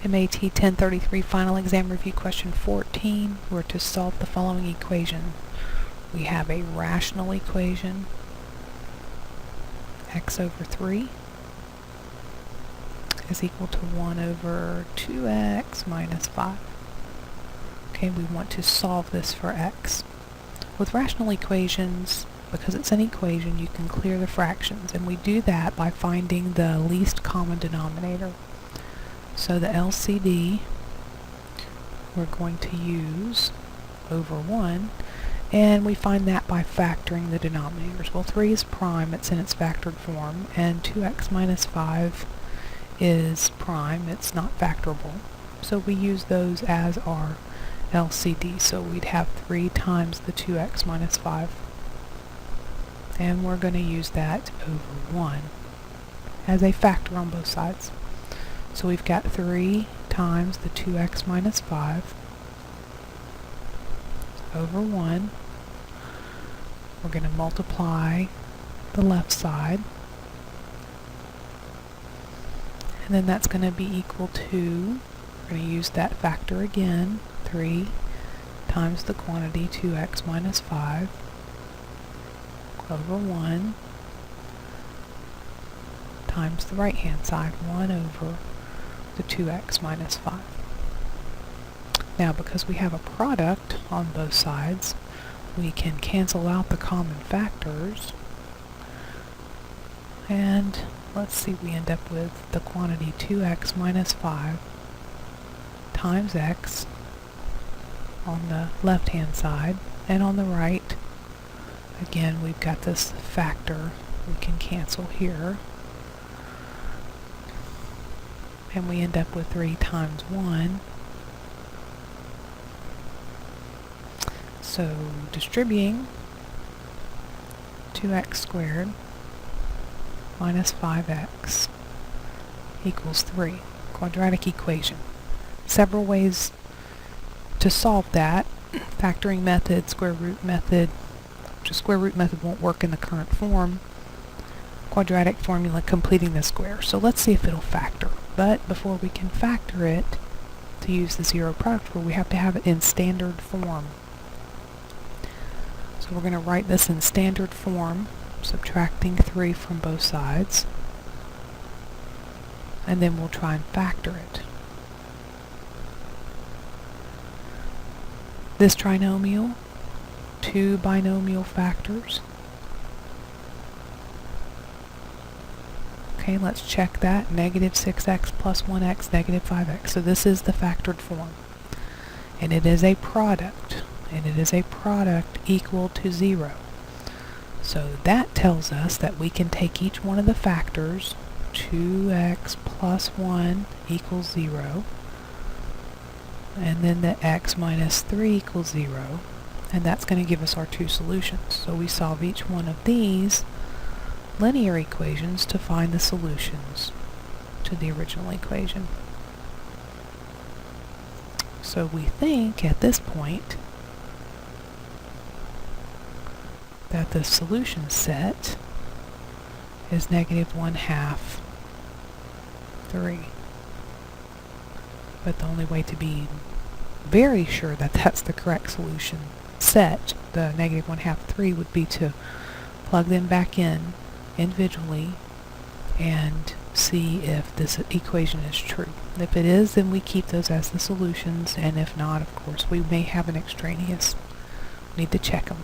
MAT1033 Final Exam Review Question 14. We're to solve the following equation. We have a rational equation, x over 3 is equal to 1 over 2x minus 5. Okay, we want to solve this for x. With rational equations, because it's an equation, you can clear the fractions, and we do that by finding the least common denominator. So the LCD, we're going to use over 1, and we find that by factoring the denominators. Well, 3 is prime, it's in its factored form, and 2x minus 5 is prime, it's not factorable. So we use those as our LCD. So we'd have 3 times the 2x minus 5. And we're going to use that over 1 as a factor on both sides. So we've got 3 times the 2x minus 5 over 1. We're going to multiply the left side. And then that's going to be equal to, we're going to use that factor again, 3 times the quantity 2x minus 5 over 1 times the right hand side, 1 over the 2x minus 5. Now, because we have a product on both sides, we can cancel out the common factors, and let's see, we end up with the quantity 2x minus 5 times x on the left hand side, and on the right, again, we've got this factor we can cancel here, and we end up with 3 times 1. So distributing 2x squared minus 5x equals 3. Quadratic equation. Several ways to solve that. Factoring method, square root method. Just square root method won't work in the current form. Quadratic formula, completing the square. So let's see if it'll factor. But before we can factor it, to use the zero product rule, we have to have it in standard form. So we're going to write this in standard form, subtracting 3 from both sides, and then we'll try and factor it. This trinomial, 2 binomial factors. Okay, let's check that. Negative 6x plus 1x, negative 5x. So this is the factored form. And it is a product. And it is a product equal to 0. So that tells us that we can take each one of the factors, 2x plus 1 equals 0, and then the x minus 3 equals 0, and that's going to give us our two solutions. So we solve each one of these linear equations to find the solutions to the original equation. So we think at this point that the solution set is negative 1/2, 3. But the only way to be very sure that that's the correct solution set, the negative 1/2, 3, would be to plug them back in individually and see if this equation is true. If it is, then we keep those as the solutions, and if not, of course, we may have an extraneous. We need to check them.